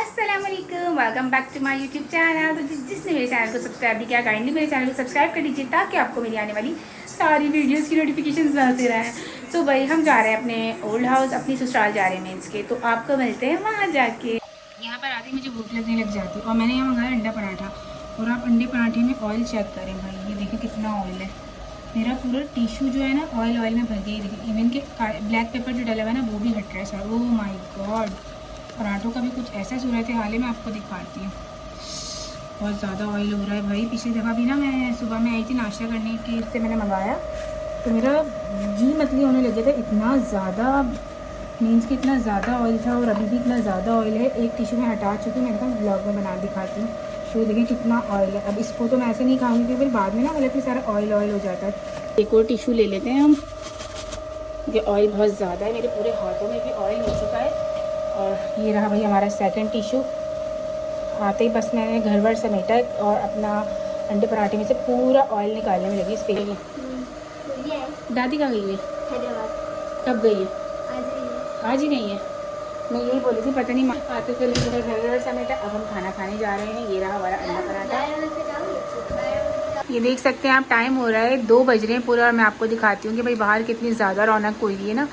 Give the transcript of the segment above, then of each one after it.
अस्सलाम वालेकुम, welcome back to my YouTube channel. तो जिसने मेरे चैनल को सब्सक्राइब नहीं किया, काइंडली मेरे चैनल को सब्सक्राइब कर दीजिए ताकि आपको मेरी आने वाली सारी वीडियोस की नोटिफिकेशंस मिलते रहें। तो भाई हम जा रहे हैं अपने ओल्ड हाउस, अपनी ससुराल जा रहे हैं मीन्स के। तो आपको मिलते हैं वहाँ जाके। यहाँ पर आते ही मुझे भूख लगने लग जाती है और मैंने यहाँ मंगाया अंडा पराठा। और आप अंडे पराठे में ऑयल चेक करें भाई, ये देखिए कितना ऑयल है। मेरा पूरा टिश्यू जो है ना ऑयल में भर गया। देखिए इवन के ब्लैक पेपर जो डला हुआ है ना वो भी हट रहा है सर। ओह माय गॉड, पराठों का भी कुछ ऐसा सूरत हाल है, मैं आपको दिखाती हूँ। बहुत ज़्यादा ऑयल हो रहा है भाई। पिछली दफ़ा भी ना मैं सुबह में आई थी नाश्ता करने की, इससे मैंने मंगाया तो मेरा जी मतली होने लगे थे। इतना ज़्यादा मीन्स कि इतना ज़्यादा ऑयल था और अभी भी इतना ज़्यादा ऑयल है। एक टिश्यू में हटा चुकी हूँ, मैंने कहा ब्लॉग में बना दिखाती हूँ। तो देखिए कितना ऑयल है। अब इसको तो मैं ऐसे नहीं खाऊंगी क्योंकि बाद में ना गलत ही सारा ऑयल हो जाता है। एक और टिश्यू ले लेते हैं हम। ये ऑयल बहुत ज़्यादा है, मेरे पूरे हाथों में भी ऑयल हो चुका है। और ये रहा भाई हमारा सेकंड टिश्यू। आते ही बस मैंने घर भर समेटा और अपना अंडे पराठे में से पूरा ऑयल निकालने में लगी इस पे। दादी कहाँ गई है? कब गई है? आज ही नहीं है। मैं यही बोली थी, पता नहीं आते तो लेकर घर भर समेटा। अब हम खाना खाने जा रहे हैं। ये रहा हमारा अंडा पराठा। ये देख सकते हैं आप, टाइम हो रहा है 2 बज रहे हैं पूरा। और मैं आपको दिखाती हूँ कि भाई बाहर कितनी ज़्यादा रौनक हुई है ना।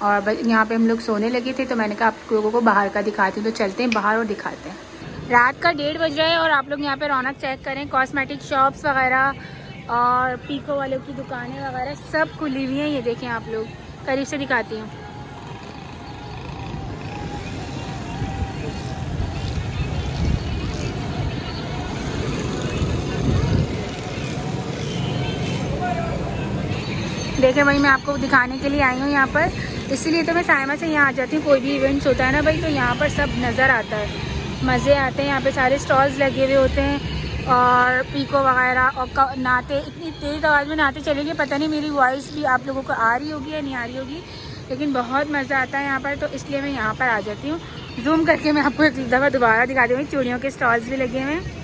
और यहाँ पे हम लोग सोने लगे थे तो मैंने कहा आप लोगों को बाहर का दिखाती हूँ। तो चलते हैं बाहर और दिखाते हैं। रात का 1:30 बज रहा है और आप लोग यहाँ पे रौनक चेक करें। कॉस्मेटिक शॉप्स वगैरह और पीको वालों की दुकानें वगैरह सब खुली हुई हैं। ये देखें आप लोग, करीब से दिखाती हूँ। देखें भाई, मैं आपको दिखाने के लिए आई हूँ यहाँ पर। इसीलिए तो मैं साइमा से यहाँ आ जाती हूँ। कोई भी इवेंट्स होता है ना भाई, तो यहाँ पर सब नज़र आता है, मज़े आते हैं। यहाँ पे सारे स्टॉल्स लगे हुए होते हैं और पीको वगैरह। और नहाते इतनी तेज़ आवाज़ में नहाते चलेंगे, पता नहीं मेरी वॉइस भी आप लोगों को आ रही होगी या नहीं आ रही होगी, लेकिन बहुत मज़ा आता है यहाँ पर। तो इसलिए मैं यहाँ पर आ जाती हूँ। जूम करके मैं आपको एक दफ़ा दोबारा दिखा दूँगी। चूड़ियों के स्टॉल्स भी लगे हुए हैं।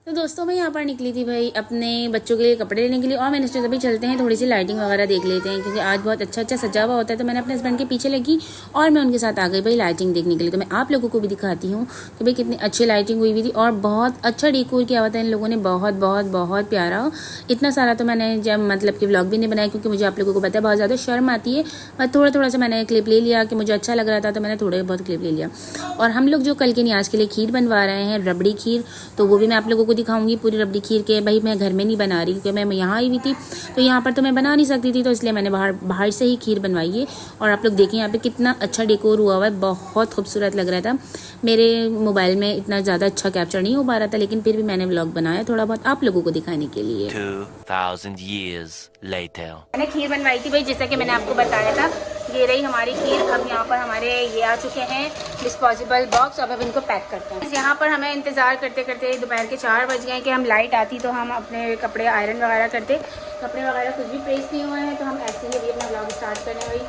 तो दोस्तों मैं यहाँ पर निकली थी भाई अपने बच्चों के लिए कपड़े लेने के लिए। और मैंने सोचा भाई चलते हैं थोड़ी सी लाइटिंग वगैरह देख लेते हैं, क्योंकि आज बहुत अच्छा सजा हुआ होता है। तो मैंने अपने हस्बैंड के पीछे लगी और मैं उनके साथ आ गई भाई लाइटिंग देखने के लिए। तो मैं आप लोगों को भी दिखाती हूँ कि भाई कितनी अच्छी लाइटिंग हुई हुई थी और बहुत अच्छा डेकोर किया हुआ था इन लोगों ने। बहुत बहुत बहुत प्यारा। इतना सारा तो मैंने जब मतलब कि व्लॉग भी नहीं बनाया, क्योंकि मुझे आप लोगों को पता है बहुत ज़्यादा शर्म आती है। बस थोड़ा सा मैंने क्लिप ले लिया कि मुझे अच्छा लग रहा था, तो मैंने थोड़े बहुत क्लिप ले लिया। और हम लोग जो कल के न्याज के लिए खीर बनवा रहे हैं, रबड़ी खीर, तो वो भी मैं आप लोगों को दिखाऊंगी पूरी रबड़ी खीर के। भाई मैं घर में नहीं बना रही क्योंकि मैं यहाँ आई हुई थी, तो यहाँ पर तो मैं बना नहीं सकती थी, तो इसलिए मैंने बाहर से ही खीर बनवाई है। और आप लोग देखें यहाँ पे कितना अच्छा डेकोर हुआ हुआ है, बहुत खूबसूरत लग रहा था। मेरे मोबाइल में इतना ज़्यादा अच्छा कैप्चर नहीं हो पा रहा था, लेकिन फिर भी मैंने व्लॉग बनाया थोड़ा बहुत आप लोगों को दिखाने के लिए। 2000 years later मैंने खीर बनवाई थी भाई, जैसा कि मैंने आपको बताया था। ये रही हमारी खीर। अब यहाँ पर हमारे ये आ चुके हैं डिस्पोजेबल बॉक्स। अब इनको पैक करते हैं। यहाँ पर हमें इंतज़ार करते करते दोपहर के 4 बज गए कि हम लाइट आती तो हम अपने कपड़े आयरन वगैरह करते। कपड़े वगैरह कुछ भी प्रेस नहीं हुए हैं, तो हम ऐसे ही अभी अपना व्लॉग स्टार्ट करने भाई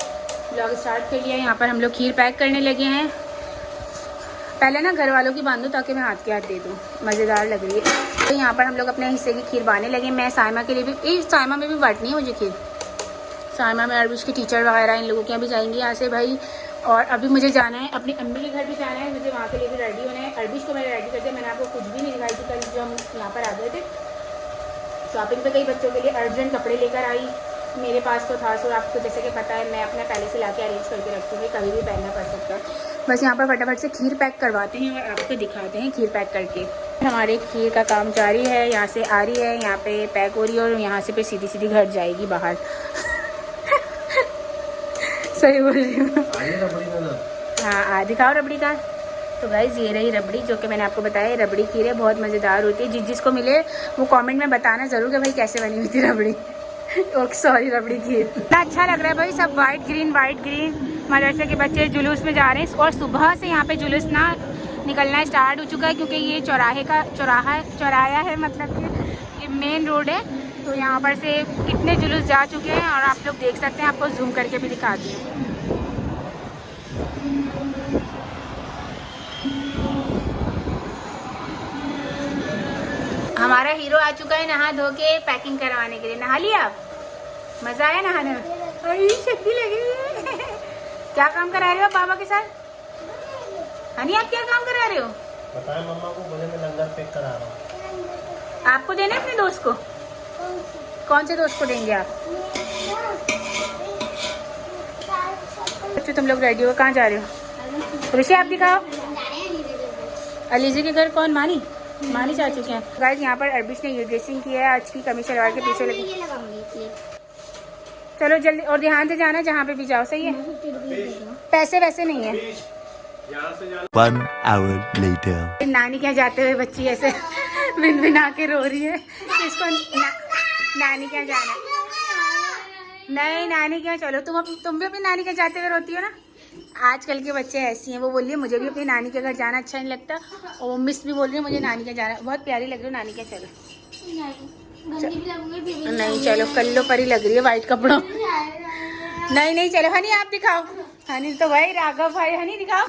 व्लॉग स्टार्ट कर लिया। यहाँ पर हम लोग खीर पैक करने लगे हैं। पहले ना घर वालों की बांधूँ ताकि मैं हाथ के हाथ दे दूँ, मज़ेदार लग रही है। तो यहाँ पर हम लोग अपने हिस्से की खीर बांधने लगे। मैं साइमा के लिए भी, साइमा में भी बांटनी है मुझे खीर। साइमा में अरबिश की टीचर वगैरह इन लोगों के यहाँ भी जाएंगी यहाँ से भाई। और अभी मुझे जाना है अपनी अम्मी के घर भी जाना है, मुझे वहाँ के लिए भी रेडी होना है। अरबिश को मैंने रेडी कर दिया। मैंने आपको कुछ भी नहीं दिखाई थी कल जो हम यहाँ पर आ गए थे शॉपिंग पे। कई बच्चों के लिए अर्जेंट कपड़े लेकर आई, मेरे पास तो था। सो आपको जैसे कि पता है मैं अपना पहले से ला के अरेंज करके रखती हूँ, कभी भी पहनना पड़ सकता है। बस यहाँ पर फटाफट से खीर पैक करवाते हैं और आपको दिखाते हैं खीर पैक करके। हमारे खीर का काम जारी है। यहाँ से आ रही है, यहाँ पे पैक हो रही है और यहाँ से फिर सीधी घर जाएगी बाहर। सही बोल रही हूँ। हाँ दिखाओ रबड़ी का। तो गाइस ये रही रबड़ी, जो कि मैंने आपको बताया रबड़ी खीर है, बहुत मज़ेदार होती है। जिसको मिले वो कमेंट में बताना ज़रूर कि भाई कैसे बनी हुई थी रबड़ी। ओके सॉरी, रबड़ी खीर। इतना अच्छा लग रहा है भाई, सब वाइट ग्रीन। मदरसे के बच्चे जुलूस में जा रहे हैं और सुबह से यहाँ पे जुलूस ना निकलना स्टार्ट हो चुका है, क्योंकि ये चौराहा है, मतलब कि ये मेन रोड है। तो यहाँ पर से कितने जुलूस जा चुके हैं और आप लोग देख सकते हैं। आपको जूम करके भी दिखाती हूँ। हमारा हीरो आ चुका है नहा धो के पैकिंग करवाने के लिए। नहा लिया आप? मजा आया नहाने में? अरे शक्ति लगी है। क्या काम करा रहे हो पापा के साथ? हनी आप क्या काम करा रहे हो? पता है मम्मा को गले में लंगर पैक करा रहा हूँ। आपको देना है अपने दोस्त को? कौन से दोस्त को देंगे आप? बच्चों तुम लोग रेडी हो, कहाँ जा रहे हो? ऋषि आप दिखाओ। अलीजी के घर कौन? मानी चाचू के हैं। गाइस यहाँ पर अरबिश ने ये ड्रेसिंग की है आज की, कमीज शलवार के पीछे लगी। चलो जल्दी और ध्यान से जाना जहाँ पे भी जाओ, सही है? पैसे वैसे नहीं है। 1 hour later. नानी के यहाँ जाते हुए बच्ची ऐसे बिन बिना के रो रही है। इसको नानी के यहाँ जाना है। नहीं नानी के यहाँ चलो। तुम भी अपनी नानी के जाते हुए रोती हो ना? आजकल के बच्चे ऐसी हैं। वो बोल रही है मुझे भी अपनी नानी के घर जाना अच्छा नहीं लगता, और वो मिस भी बोल रही है मुझे नानी के जाना बहुत प्यारी लग रही है नानी के। चलो नहीं चलो कल्लो परी लग रही है वाइट कपड़ों। नहीं चलो हनी आप दिखाओ। हनी तो भाई राघव भाई, हनी दिखाओ।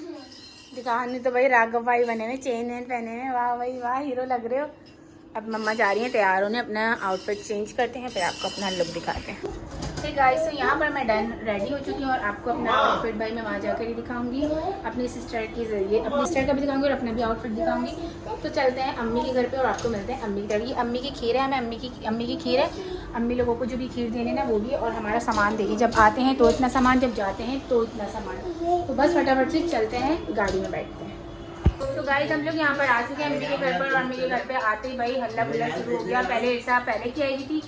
हनी तो भाई राघव भाई बने हुए, चेन वेन पहने हुए। वाह भाई वाह, हीरो लग रहे हो। अब मम्मा जा रही हैं तैयार होने, अपना आउटफिट चेंज करते हैं, फिर आपको अपना लुक दिखाते हैं। ठीक गाइस, तो यहाँ पर मैं डन रेडी हो चुकी हूँ और आपको अपना आउटफिट भाई मैं वहाँ जाकर ही दिखाऊंगी। अपनी सिस्टर के जरिए अपनी सिस्टर का भी दिखाऊंगी और अपना भी आउटफिट दिखाऊंगी। तो चलते हैं अम्मी के घर पे और आपको मिलते हैं अम्मी की तरफ। ये अम्मी की खीर है, हमें अम्मी की खीर है। अम्मी लोगों को जो भी खीर देने ना वो भी, और हमारा सामान देगी। जब आते हैं तो इतना सामान, जब जाते हैं तो इतना सामान। तो बस फटाफट से चलते हैं, गाड़ी में बैठते हैं। तो गाइस हम लोग यहाँ पर आ चुके हैं अम्मी के घर पर, और अम्मी के घर पे आते ही भाई हल्ला गुल्ला शुरू हो गया। पहले ईसा पहले की आई थी,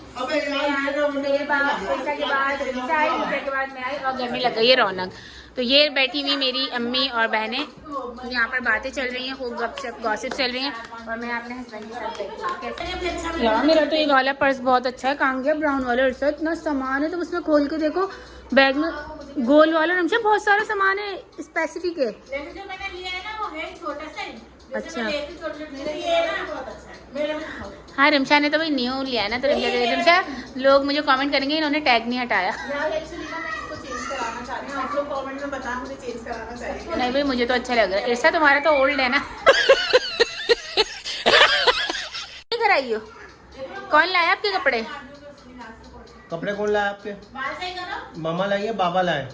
मेरे बाद ईसा के बाद ईसा आई, ईसा के बाद मैं आई, और घर में लग गई है रौनक। तो ये बैठी हुई मेरी अम्मी और बहनें, यहाँ पर बातें चल रही हैं, खूब गपशप गॉसिप चल रही हैं, और मैं अपने हस्बैंड के साथ बैठी हूँ। यार मेरा तो ये वाला पर्स बहुत अच्छा है, कहाँ गया ब्राउन वाला? इतना सामान है, तो उसमें खोल के देखो बैग में गोल वाला रमशा बहुत सारा सामान है, स्पेसिफिक है। जो मैंने लिया है ना वो है छोटा सा। अच्छा हाँ हाँ, रिमशा ने तो भाई न्यू लिया है ना, तो रिमशा लोग मुझे कमेंट करेंगे इन्होंने टैग नहीं हटाया। नहीं भाई मुझे तो अच्छा लग रहा है। ऐसा तुम्हारा तो ओल्ड है ना। घर आई हो? कौन लाया आपके कपड़े? कपड़े कौन लाया आपके? मामा लाई है, बाबा लाए?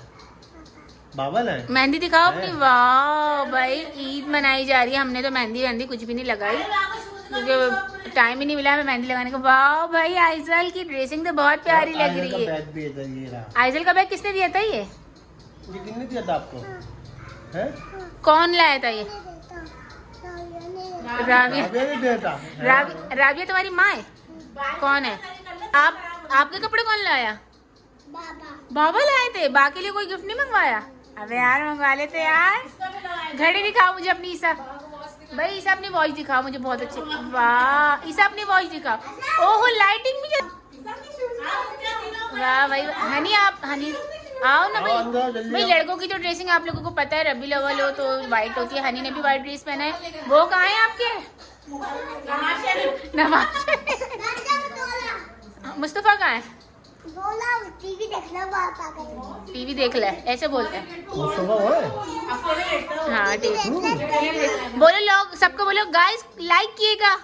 बाबा लाए? मेहंदी दिखाओ अपनी। वाह भाई ईद मनाई जा रही है, हमने तो मेहंदी कुछ भी नहीं लगाई क्योंकि टाइम ही नहीं मिला हमें मेहंदी लगाने का। वाह भाई आइजल की ड्रेसिंग तो बहुत प्यारी लग रही है। आइजल का बैग किसने दिया था? ये किसने दिया था आपको? है? कौन लाया था ये? राबिया। राबिया तुम्हारी माँ है? कौन है? आपके कपड़े कौन लाया? बाबा लाए थे। बा के लिए कोई गिफ्ट नहीं मंगवाया? अबे यार मंगवा लेते यार। घड़ी दिखाओ मुझे अपनी ईसा। भाई ईसा अपनी वॉच दिखाओ मुझे, बहुत अच्छी। वाह ईसा अपनी वॉच दिखाओ। ओहो लाइटिंग भी वाह भाई। हनी आप हनी आओ ना भाई लड़कों की तो ड्रेसिंग आप लोगों को पता है, रबी लवल हो तो वाइट होती है। हनी ने भी वाइट ड्रेस पहना है। वो कहाँ है आपके? नवाज मुस्तफा कहाँ है? टीवी देख ले ऐसे बोलते हैं। हाँ टीवी बोलो लोग, सबको बोलो गाइस लाइक किएगा।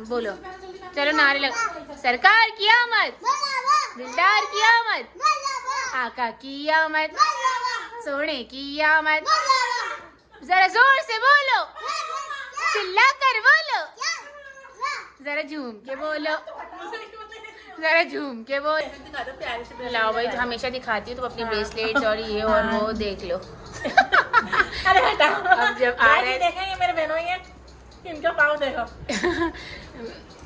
बोलो चलो नारे लगा। सरकार की आमद, दिलदार की आमद, आका की आमद, सोने की आमद। जरा जोर से बोलो, चिल्ला कर बोलो, जरा झूम के बोलो, जरा झूम के बोल। लाओ भाई हमेशा दिखाती हूँ तो अपनी ब्रेसलेट्स और ये और वो देख लो। अरे हटाओ। अब जब आ रहे देखें ये मेरे बहनों हैं, इनका पाँव देखो।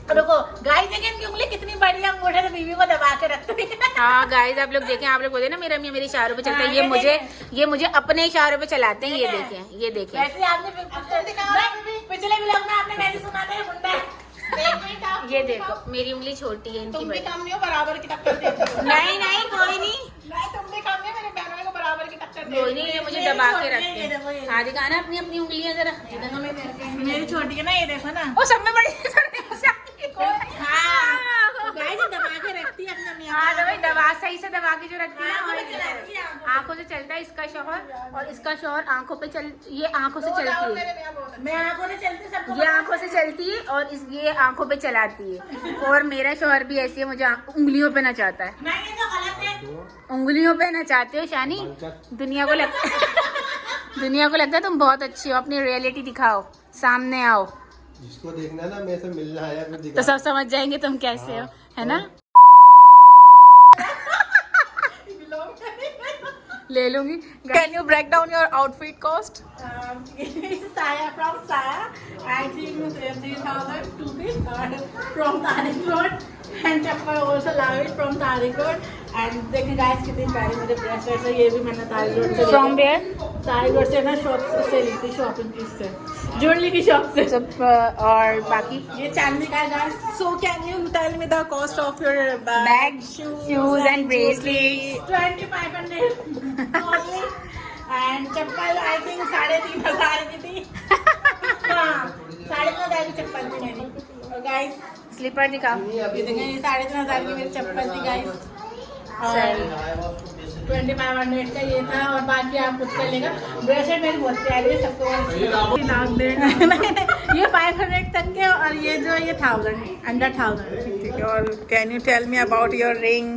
रुको गाइस देखें इनकी उंगली कितनी बड़ी अंगूठे से बीवी को दबा के रखती है। हाँ गाइस आप लोग देखें, आप लोग बोलते हैं ना मेरा मियां मेरे इशारों पे चलता है, ये मुझे अपने इशारों पे चलाते हैं। ये देखें ये देखें। वैसे आपने पिछले व्लॉग में आपने वैसे सुना था ये बुंदा है। ये देखो मेरी उंगली छोटी है, इनकी तुम भी बड़ी। कम नहीं हो, बराबर की टक्कर देती हो। नहीं नहीं कोई नहीं, तुम भी कम नहीं, मेरे बहनों को बराबर की टक्कर देती हो। कोई नहीं, ये मुझे दबा के रखते हैं। हाँ दिखाना अपनी अपनी उंगलियां जरा। मेरी छोटी है ना, ये देखो ना। ओ सब में बड़ी। हाँ गाइस दबा के रखती रखती है अपने हाँ तो भाई दवा सही से दबा के जो रखती है आंखों पे चलाती है, आंखों से चलता है इसका शौहर, और इसका शौहर आंखों पे चल, ये आंखों से चलती है, मैं आंखों से चलती सबको ये आंखों से चलती है और ये आंखों पे चलाती है। और मेरा शौहर भी ऐसी है, मुझे उंगलियों पे नचाता है। नहीं, ये तो गलत है। उंगलियों पे नचाते हो शानी, दुनिया को दुनिया को लगता है तुम बहुत अच्छी हो, अपनी रियलिटी दिखाओ, सामने आओ, जिसको देखना ना मेरे से मिलना आया फिर दिखा। तो सब समझ जाएंगे तुम कैसे हो, है ना। ले लूंगी। Can you break down your outfit cost? Saya from Saya, I think 3,000 rupees from Tariq Road, and chappal also lavish from Tariq Road, and देखिए guys कितनी प्यारी मुझे ब्रेसलेट है, ये भी मैंने Tariq Road से From where? Tariq Road से ना शॉप से ली थी, शॉपिंग से, ज्वेलरी की शॉप से। सब और बाकी ये चांदी का है guys। So can you tell me the cost of your bag? Bag, shoes and bracelet. 2,500 only, and chappal I think 3,500 की थी। हाँ, 3,500 की चप्पल थी मेरी। और guys स्लीपर दिखाओ। ये देखें, ये 3,500 की मेरी चप्पल थी guys। और सही। 2,500 का ये था, और बाकी आप खुद कर लेगा। ब्रेसलेट मेरी बहुत प्यारी है, सबको ये 500 तक के, और ये जो ये 1,000 अंडर 1,000। और can you tell me about your ring?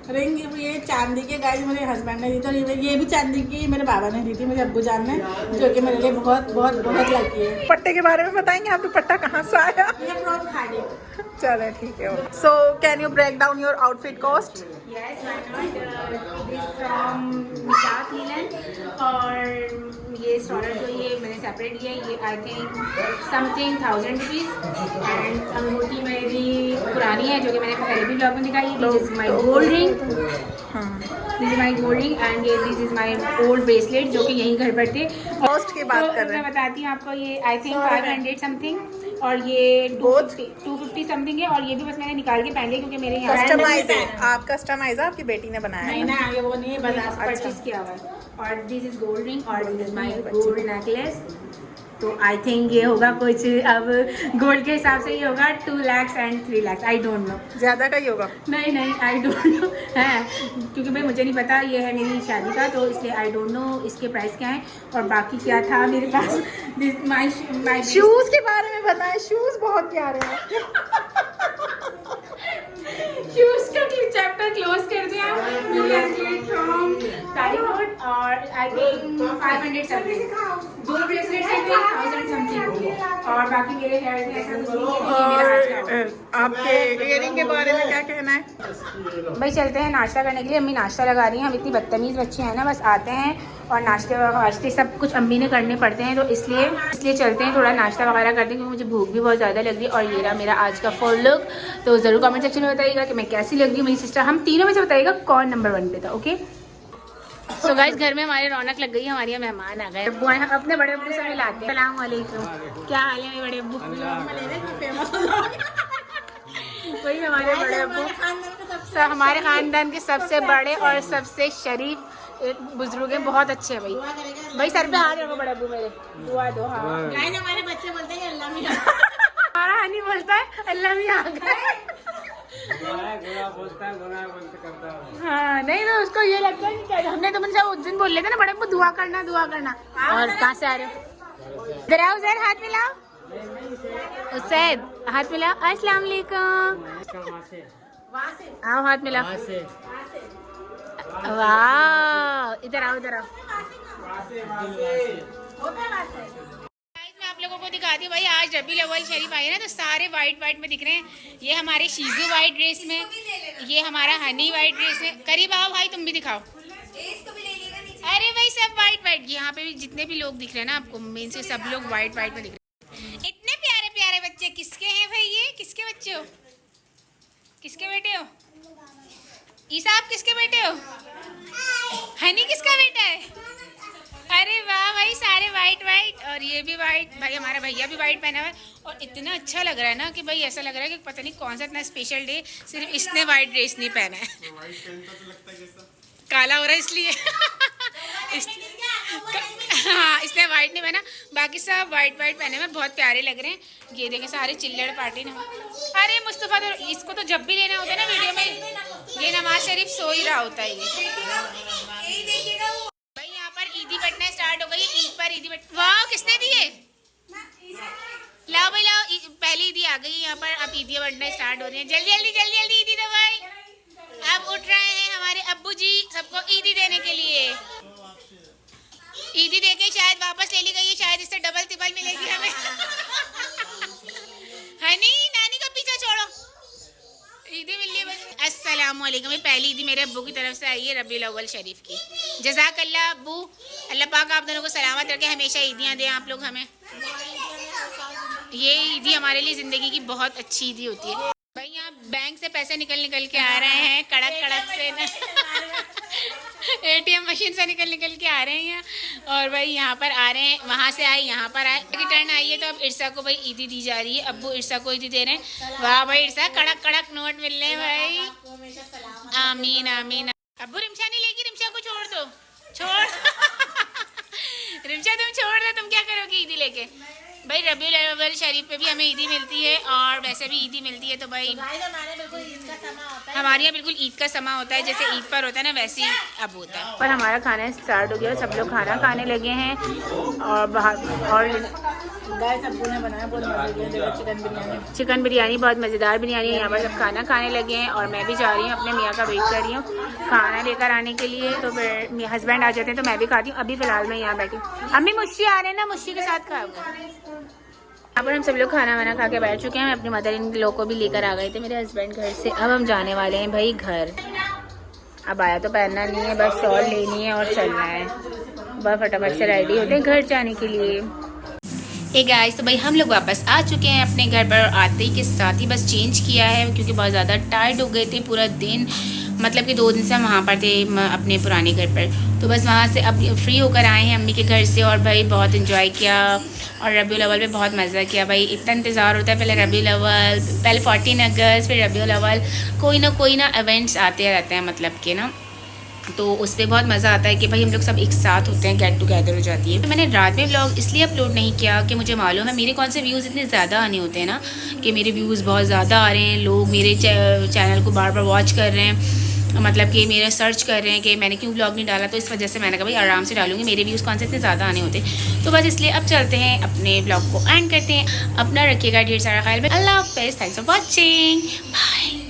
Ring ये चांदी के गाइस मेरे हस्बैंड ने दी थी, और ये भी चांदी की मेरे बाबा ने दी थी मेरे अब्बू जान ने, जो कि मेरे लिए बहुत बहुत बहुत लगी है। पट्टे के बारे में बताएंगे, आप दुपट्टा कहाँ से आया? ये फ्रॉम खाड़ी। चले ठीक है। So can you break down your outfit cost? Yes, why not? This from South Milan, और ये स्टॉलर जो ये मैंने सेपरेट लिया है, ये I think something 1,000 rupees. And अंगूठी मेरी पुरानी है, जो कि मैंने पहले भी ब्लॉग में दिखाई। This is my gold ring, this is my gold ring, and ये this is my old bracelet, जो कि यहीं घर पर थे। Cost की बात कर रहे हैं। मैं बताती हूँ आपको, ये आई थिंक 500 समथिंग, और ये 250 समथिंग है, और ये भी बस मैंने निकाल के पहन लिया क्योंकि मेरे यहाँ कस्टमाइज है, आप कस्टमाइज है, आपकी बेटी ने बनाया नहीं है। ना, ये वो नहीं है, बाजार से परचेज किया हुआ है। और दिस इज गोल्ड रिंग, और this is my gold necklace. तो आई थिंक ये होगा कुछ, अब गोल्ड के हिसाब से ये होगा 2 lakhs and 3 lakhs, I don't know. ज्यादा का ही होगा। नहीं आई डोंट नो है, क्योंकि भाई मुझे नहीं पता, ये है मेरी शादी का, तो इसलिए आई डोंट नो इसके प्राइस क्या है। और बाकी क्या था मेरे पास, माई शूज के बारे में बताएं, शूज बहुत प्यारे हैं। शूज का चैप्टर क्लोज कर दिया। फ्रॉम तारिक रोड, और आई थिंक 500 समथिंग, 2 ब्रेसलेट है 1,000 समथिंग, और बाकी मेरे हेयर में ऐसा कुछ नहीं है, ये मेरा आज का और आपके इयरिंग के बारे में क्या कहना है? भाई चलते हैं नाश्ता करने के लिए। अम्मी नाश्ता लगा रही हैं, हम इतनी बदतमीज़ बच्चे हैं ना, बस आते हैं और नाश्ते वाश्ते सब कुछ अम्मी ने करने पड़ते हैं, तो इसलिए चलते हैं, थोड़ा नाश्ता वगैरह करते हैं, क्योंकि मुझे भूख भी बहुत ज़्यादा लग रही है। और ये रहा मेरा आज का फुल लुक, तो ज़रूर कमेंट सेक्शन में बताइएगा कि मैं कैसी लग रही हूँ। मेरी सिस्टर, हम तीनों में से बताइएगा कौन नंबर 1 पे था। ओके, सो गाइस घर में हमारे रौनक लग गई है, हमारे यहाँ मेहमान आ गए। अब्बू आए, अपने बड़े अब्बू से मिलाते हैं। अस्सलाम वालेकुम, क्या हाल है मेरे बड़े अब्बू? वही हमारे बड़े अब्बू, हमारे खानदान के सबसे बड़े और सबसे शरीफ एक बुजुर्ग हैं, बहुत अच्छे हैं भाई। भाई सर पे हाथ रखो बड़े अब्बू मेरे, दुआ दो। हाँ हमारे बच्चे बोलते हैं अल्लाह मियां, हमारा हनी बोलता है अल्लाह मियां आ गए। हाँ नहीं तो उसको ये लगता है कि क्या, हमने तो मुझसे उस दिन बोल लेते ना बड़े अब्बू दुआ करना दुआ करना। और कहाँ से आ रहे हो? इधर आओ, उधर हाथ मिलाओ, उसैद हाथ मिलाओ। अस्सलाम वालेकुम, आओ हाथ मिलाओ। वाह, इधर आओ इधर आओ। मैं आप लोगों को दिखाती हूँ भाई, आज रबीउल अव्वल शरीफ आई है ना, तो सारे वाइट में दिख रहे हैं। ये हमारे शीजू वाइट ड्रेस में, ये हमारा हनी वाइट ड्रेस में। करीब आओ भाई, तुम भी दिखाओ। अरे भाई सब वाइट, यहाँ पे भी जितने भी लोग दिख रहे हैं ना आपको, मेन से सब लोग वाइट में दिख रहे हैं। इतने प्यारे प्यारे बच्चे किसके हैं भाई? ये किसके बच्चे हो? किसके बेटे हो? ईसा आप किसके बेटे हो? हनी किसका बेटा है? अरे वाह भाई, सारे वाइट। और ये भी वाइट, भाई हमारा भैया भी वाइट पहना हुआ है। और इतना अच्छा लग रहा है ना कि भाई ऐसा लग रहा है कि पता नहीं कौन सा इतना स्पेशल डे, सिर्फ इसने वाइट ड्रेस नहीं पहना है। काला हो रहा है इसलिए हाँ इसने वाइट नहीं पहना, बाकी सब वाइट वाइट पहने में बहुत प्यारे लग रहे हैं। ये देखें सारे चिल्लड़ पार्टी ना। अरे मुस्तफ़ा तो इसको तो जब भी लेना होता है ना वीडियो में, ये नवाज शरीफ सो ही रहा होता है ये। भाई यहाँ पर ईदी बटना स्टार्ट हो गई है। ईद पर ईदी बट, वाह किसने दिए? लाओ भाई लाओ, पहली ईदी आ गई यहाँ पर। अब ईदियाँ बढ़ना स्टार्ट हो रही हैं। जल्दी जल्दी जल्दी जल्दी ईदी दो भाई। अब उठ रहे हैं हमारे अब्बू जी सबको ईदी देने के लिए। ईदी देके शायद वापस ले ली गई है, शायद इससे डबल तिबल मिलेगी हमें। हनी नानी का पीछा छोड़ो, ईदी मिल रही। अस्सलाम वालेकुम। पहली ईदी मेरे अब्बू की तरफ से आई है, रबीउल अव्वल शरीफ की। जज़ाकल्लाह अब्बू, अल्लाह पाक आप दोनों को सलामत रखे, हमेशा ईदियाँ दें आप लोग हमें। ये ईदी हमारे लिए ज़िंदगी की बहुत अच्छी ईदी होती है। भाई यहाँ बैंक से पैसे निकल निकल के आ रहे हैं, कड़क कड़क से ना। ATM मशीन से निकल निकल के आ रहे हैं। और भाई यहाँ पर आ रहे हैं, वहाँ से आए यहाँ पर आए, रिटर्न आई है। तो अब इरसा को भाई ईदी दी जा रही है। अब्बू इरसा को ईदी दे रहे हैं। वाह भाई इरसा, कड़क कड़क नोट मिल रहे हैं भाई। आमीन आमीन। अब्बू रिमशा नहीं लेगी, रिमशा को छोड़ दो, छोड़। रिमशा तुम छोड़ दो, तुम क्या करोगी ईदी लेके? भाई रबीउल अव्वल शरीफ पे भी हमें ईदी मिलती है और वैसे भी ईदी मिलती है। तो भाई हमारे यहाँ बिल्कुल ईद का समा होता है, जैसे ईद पर होता है ना वैसे ही अब होता है। पर हमारा खाना स्टार्ट हो गया, सब लोग खाना खाने लगे हैं। और बाहर और अब्बू ने बनाया बहुत मज़ेदार चिकन बिरयानी, बहुत मज़ेदार बिरयानी। यहाँ पर सब खाना खाने लगे हैं और मैं भी जा रही हूँ, अपने मियाँ का वेट कर रही हूँ खाना लेकर आने के लिए। तो फिर मेरे हस्बैंड आ जाते हैं तो मैं भी खाती हूँ। अभी फ़िलहाल मैं यहाँ बैठी। अम्मी मुश्शी आ रहे हैं ना, मुश्शी के साथ खाओगे। यहाँ पर हम सब लोग खाना वाना खा के बैठ चुके हैं। मैं अपनी मदर इन लोग को भी लेकर आ गए थे मेरे हस्बैंड घर से। अब हम जाने वाले हैं भाई घर। अब आया तो पहनना नहीं है, बस शॉल लेनी है और चलना है। बस फटाफट से रेडी होते हैं घर जाने के लिए। गाइस, तो भाई हम लोग वापस आ चुके हैं अपने घर पर। आते ही के साथ ही बस चेंज किया है क्योंकि बहुत ज़्यादा टायर्ड हो गए थे पूरा दिन। मतलब कि 2 दिन से हम वहाँ पर थे अपने पुराने घर पर। तो बस वहाँ से अब फ्री होकर आए हैं अम्मी के घर से। और भाई बहुत इन्जॉय किया और रबीउल अव्वल में बहुत मज़ा किया। भाई इतना इंतज़ार होता है, पहले रबीउल अव्वल, पहले 14 अगस्त, फिर रबीउल अव्वल, कोई ना इवेंट्स आते रहते हैं मतलब के ना। तो उस पर बहुत मज़ा आता है कि भाई हम लोग सब एक साथ होते हैं, गेट टुगेदर हो जाती है। तो मैंने रात में व्लॉग इसलिए अपलोड नहीं किया कि मुझे मालूम है मेरे कौन से व्यूज़ इतने ज़्यादा आने होते हैं ना, कि मेरे व्यूज़ बहुत ज़्यादा आ रहे हैं, लोग मेरे चैनल को बार बार वॉच कर रहे हैं, मतलब कि मेरे सर्च कर रहे हैं कि मैंने क्यों व्लॉग नहीं डाला। तो इस वजह से मैंने कहा भाई आराम से डालूंगी, मेरे व्यूज़ कौन से इतने ज़्यादा आने होते। तो बस इसलिए अब चलते हैं अपने व्लॉग को एंड करते हैं। अपना रखिएगा ढेर सारा ख्याल में। अल्लाह हाफ़िज़, थैंक्स फॉर वॉचिंग, बाय।